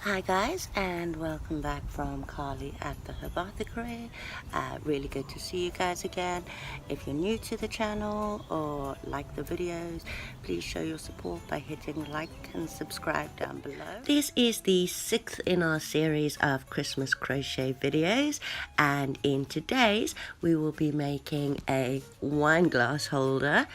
Hi guys, and welcome back from Carly at the Herbathicary. Really good to see you guys again. If you're new to the channel or like the videos, please show your support by hitting like and subscribe down below. This is the 6th in our series of Christmas crochet videos, and in today's we will be making a wine glass holder.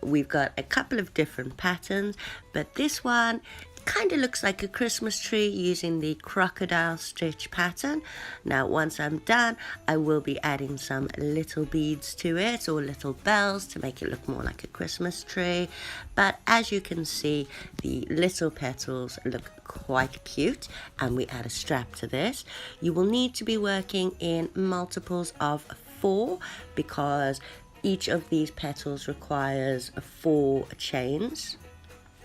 We've got a couple of different patterns, but this one kind of looks like a Christmas tree using the crocodile stitch pattern. Now once I'm done, I will be adding some little beads to it, or little bells, to make it look more like a Christmas tree. But as you can see, the little petals look quite cute, and we add a strap to this. You will need to be working in multiples of 4 because each of these petals requires 4 chains.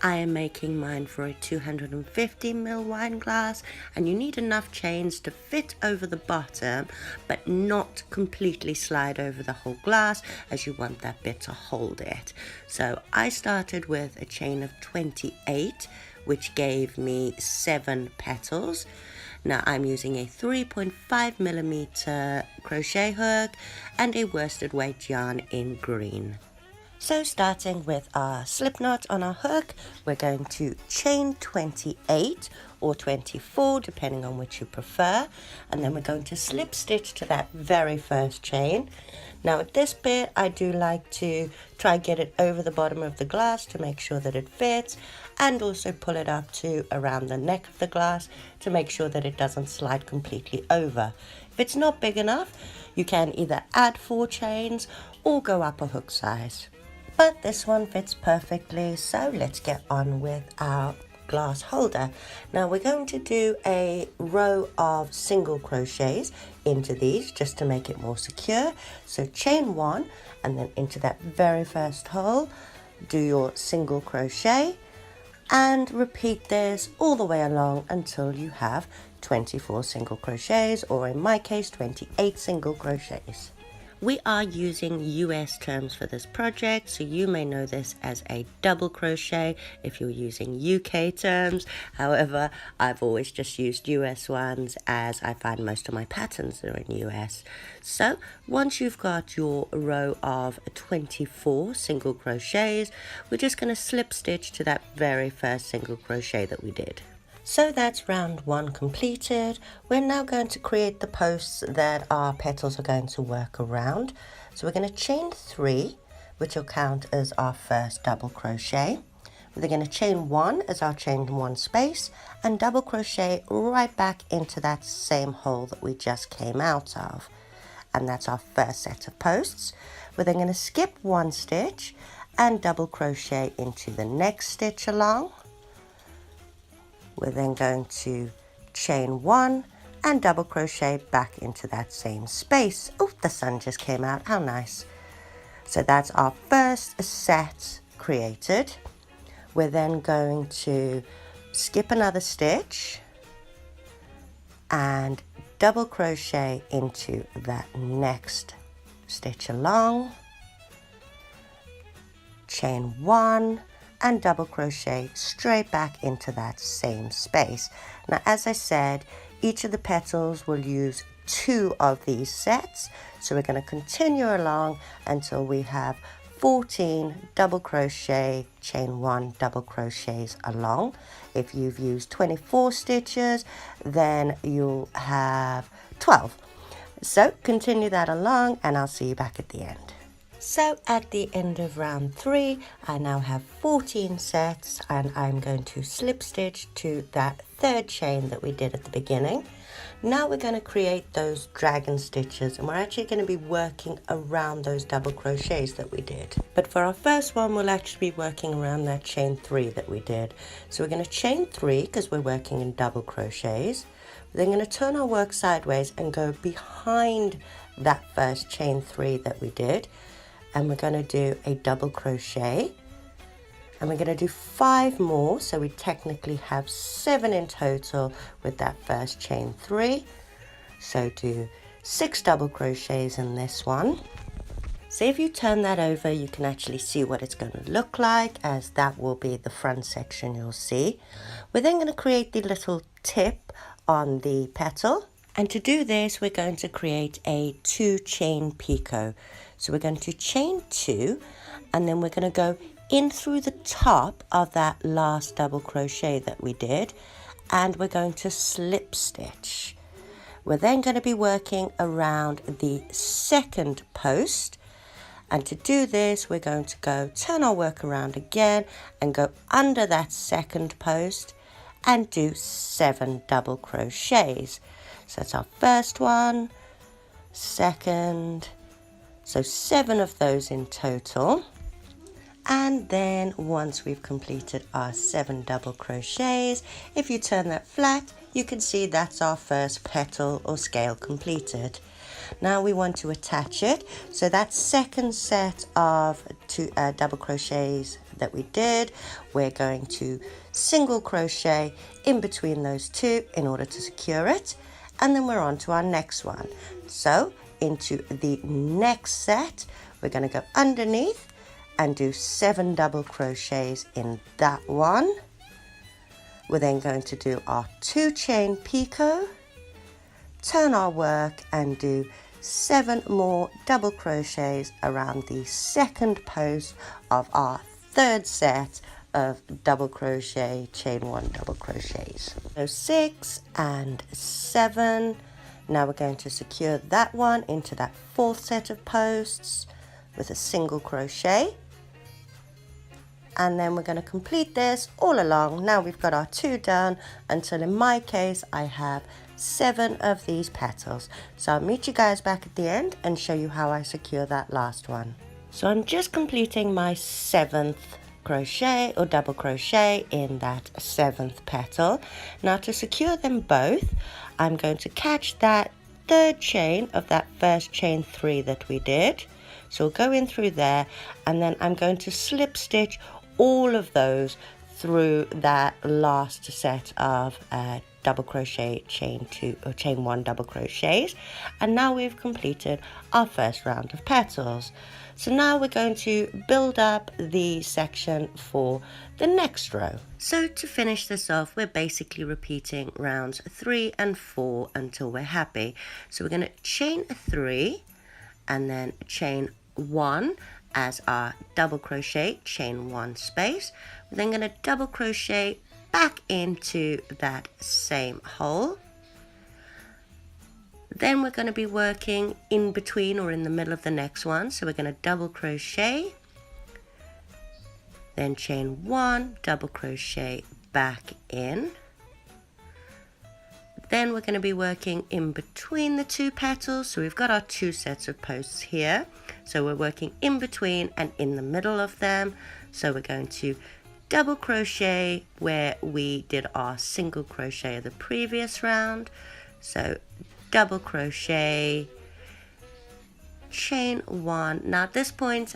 I am making mine for a 250ml wine glass, and you need enough chains to fit over the bottom but not completely slide over the whole glass, as you want that bit to hold it. So I started with a chain of 28, which gave me 7 petals. Now I'm using a 3.5mm crochet hook and a worsted weight yarn in green. So starting with our slip knot on our hook, we're going to chain 28 or 24, depending on which you prefer, and then we're going to slip stitch to that very first chain. Now at this bit, I do like to try and get it over the bottom of the glass to make sure that it fits, and also pull it up to around the neck of the glass to make sure that it doesn't slide completely over. If it's not big enough, you can either add 4 chains or go up a hook size. But this one fits perfectly, so let's get on with our glass holder. Now we're going to do a row of single crochets into these just to make it more secure. So chain 1, and then into that very first hole do your single crochet, and repeat this all the way along until you have 24 single crochets, or in my case 28 single crochets. We are using US terms for this project, so you may know this as a double crochet if you're using UK terms. However, I've always just used US ones, as I find most of my patterns are in US. So once you've got your row of 24 single crochets, we're just going to slip stitch to that very first single crochet that we did. So that's round 1 completed. We're now going to create the posts that our petals are going to work around. So we're going to chain 3, which will count as our first double crochet. We're going to chain 1 as our chain 1 space, and double crochet right back into that same hole that we just came out of. And that's our first set of posts. We're then going to skip 1 stitch and double crochet into the next stitch along. We're then going to chain 1 and double crochet back into that same space. Oh, the sun just came out, how nice. So that's our first set created. We're then going to skip another stitch and double crochet into that next stitch along, chain 1 and double crochet straight back into that same space. Now, as I said, each of the petals will use 2 of these sets, so we're going to continue along until we have 14 double crochet, chain 1 double crochets along. If you've used 24 stitches, then you'll have 12. So continue that along, and I'll see you back at the end. So at the end of round 3, I now have 14 sets, and I'm going to slip stitch to that 3rd chain that we did at the beginning. Now we're going to create those dragon stitches, and we're actually going to be working around those double crochets that we did. But for our first one, we'll actually be working around that chain 3 that we did. So we're going to chain 3 because we're working in double crochets. We're then going to turn our work sideways and go behind that first chain 3 that we did. And we're going to do a double crochet, and we're going to do 5 more, so we technically have 7 in total with that first chain 3. So do 6 double crochets in this one, So if you turn that over, you can actually see what it's going to look like, as that will be the front section you'll see. We're then going to create the little tip on the petal. And to do this, we're going to create a 2 chain picot. So we're going to chain 2, and then we're going to go in through the top of that last double crochet that we did, and we're going to slip stitch. We're then going to be working around the second post, and to do this, we're going to go turn our work around again and go under that second post and do 7 double crochets. So that's our first one, second, so 7 of those in total. And then once we've completed our 7 double crochets, if you turn that flat, you can see that's our first petal or scale completed. Now we want to attach it. So that second set of 2 double crochets that we did, we're going to single crochet in between those 2 in order to secure it. And then we're on to our next one. So into the next set, we're going to go underneath and do 7 double crochets in that one. We're then going to do our 2 chain picot, turn our work and do 7 more double crochets around the second post of our third set of double crochet, chain 1 double crochets. So 6 and 7. Now we're going to secure that one into that fourth set of posts with a single crochet. And then we're going to complete this all along. Now we've got our 2 done until, in my case, I have 7 of these petals. So I'll meet you guys back at the end and show you how I secure that last one. So I'm just completing my 7th crochet or double crochet in that 7th petal. Now to secure them both, I'm going to catch that 3rd chain of that first chain 3 that we did. So we'll go in through there, and then I'm going to slip stitch all of those through that last set of double crochet, chain 2 or chain 1 double crochets. And now we've completed our first round of petals. So now we're going to build up the section for the next row. So to finish this off, we're basically repeating rounds 3 and 4 until we're happy. So we're going to chain 3 and then chain 1 as our double crochet, chain 1 space. We're then going to double crochet back into that same hole. Then we're going to be working in between or in the middle of the next one. So we're going to double crochet, then chain 1, double crochet back in. Then we're going to be working in between the 2 petals. So we've got our 2 sets of posts here. So we're working in between and in the middle of them. So we're going to double crochet where we did our single crochet of the previous round. So double crochet, chain 1. Now at this point,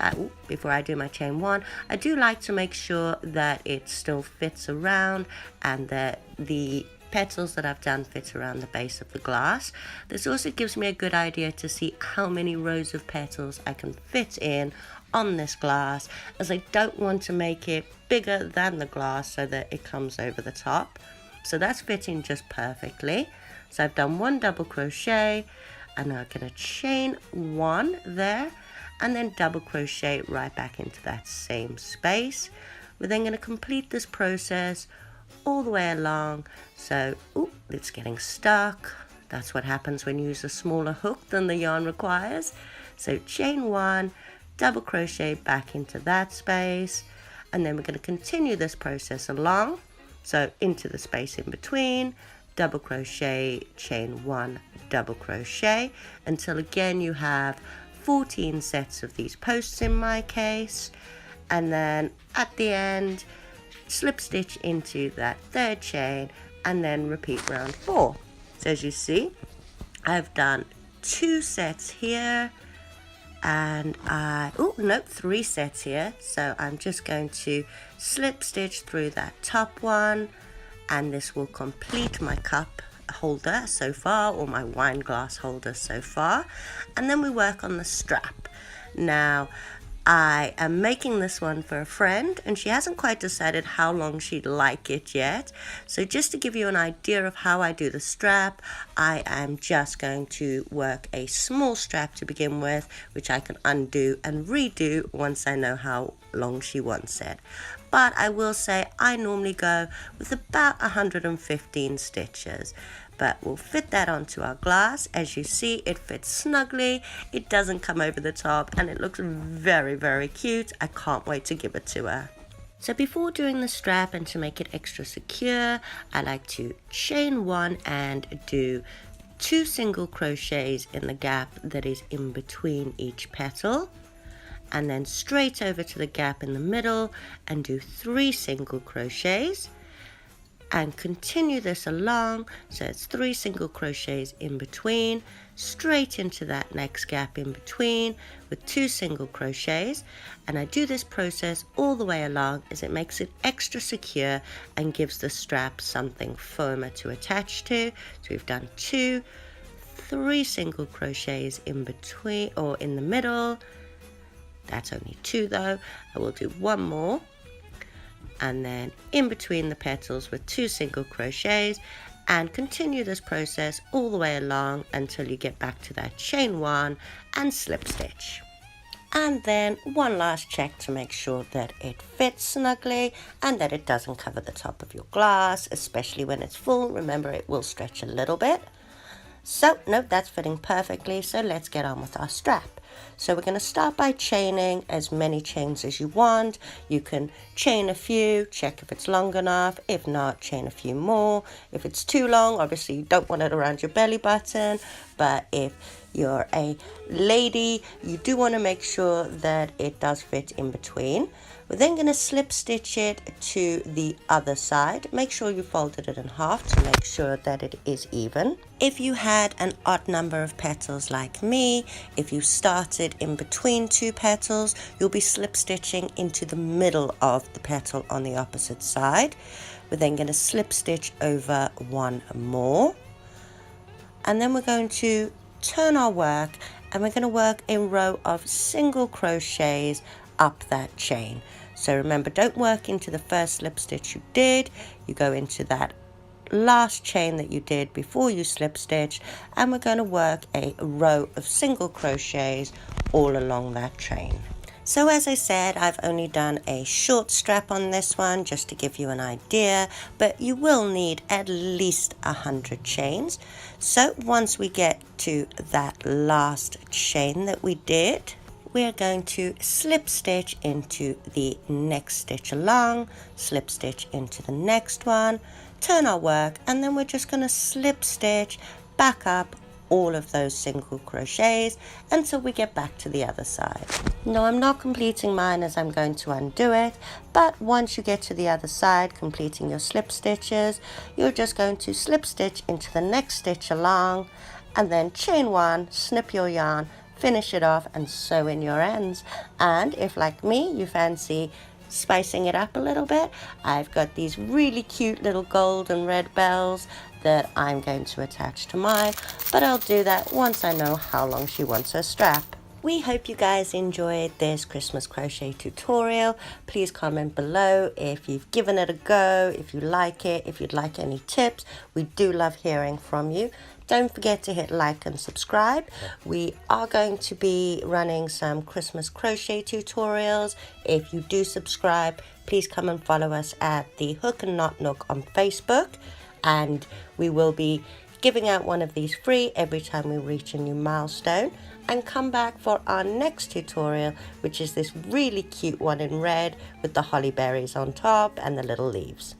before I do my chain 1, I do like to make sure that it still fits around and that the petals that I've done fit around the base of the glass. This also gives me a good idea to see how many rows of petals I can fit in on this glass, as I don't want to make it bigger than the glass so that it comes over the top. So that's fitting just perfectly. So I've done 1 double crochet, and I'm going to chain 1 there and then double crochet right back into that same space. We're then going to complete this process all the way along. So it's getting stuck. That's what happens when you use a smaller hook than the yarn requires. So chain 1, double crochet back into that space, and then we're going to continue this process along. So into the space in between, double crochet, chain 1, double crochet, until again you have 14 sets of these posts in my case. And then at the end, slip stitch into that 3rd chain and then repeat round 4. So as you see, I've done 2 sets here, and 3 sets here. So I'm just going to slip stitch through that top one, and this will complete my cup holder so far, or my wine glass holder so far. And then we work on the strap. Now, I am making this one for a friend, and she hasn't quite decided how long she'd like it yet. So just to give you an idea of how I do the strap, I am just going to work a small strap to begin with, which I can undo and redo once I know how long she wants it. But I will say I normally go with about 115 stitches. But we'll fit that onto our glass. As you see, it fits snugly, it doesn't come over the top, and it looks very, very cute. I can't wait to give it to her. So before doing the strap, and to make it extra secure, I like to chain one and do 2 single crochets in the gap that is in between each petal, and then straight over to the gap in the middle and do 3 single crochets. And continue this along, so it's 3 single crochets in between, straight into that next gap in between with 2 single crochets. And I do this process all the way along as it makes it extra secure and gives the strap something firmer to attach to. So we've done 2, 3 single crochets in between or in the middle. That's only 2 though. I will do 1 more, and then in between the petals with 2 single crochets, and continue this process all the way along until you get back to that chain 1 and slip stitch. And then one last check to make sure that it fits snugly and that it doesn't cover the top of your glass, especially when it's full. Remember, it will stretch a little bit. So no, that's fitting perfectly, so let's get on with our strap. So we're going to start by chaining as many chains as you want. You can chain a few, check if it's long enough. If not, chain a few more. If it's too long, obviously you don't want it around your belly button. But if you're a lady, you do want to make sure that it does fit in between. We're then going to slip stitch it to the other side. Make sure you folded it in half to make sure that it is even. If you had an odd number of petals like me, if you started in between 2 petals, you'll be slip stitching into the middle of the petal on the opposite side. We're then going to slip stitch over 1 more. And then we're going to turn our work, and we're going to work a row of single crochets up that chain. So remember, don't work into the first slip stitch you did. You go into that last chain that you did before you slip stitch, and we're going to work a row of single crochets all along that chain. So as I said, I've only done a short strap on this one just to give you an idea, but you will need at least 100 chains. So once we get to that last chain that we did, we're going to slip stitch into the next stitch along, slip stitch into the next one, turn our work, and then we're just going to slip stitch back up all of those single crochets until we get back to the other side. No, I'm not completing mine as I'm going to undo it, but once you get to the other side, completing your slip stitches, you're just going to slip stitch into the next stitch along, and then chain 1, snip your yarn, finish it off, and sew in your ends. And if, like me, you fancy spicing it up a little bit, I've got these really cute little gold and red bells that I'm going to attach to mine, but I'll do that once I know how long she wants her strap. We hope you guys enjoyed this Christmas crochet tutorial. Please comment below if you've given it a go, if you like it, if you'd like any tips. We do love hearing from you. Don't forget to hit like and subscribe. We are going to be running some Christmas crochet tutorials. If you do subscribe, please come and follow us at the Hook and Knot Nook on Facebook. And we will be giving out one of these free every time we reach a new milestone. And come back for our next tutorial, which is this really cute one in red with the holly berries on top and the little leaves.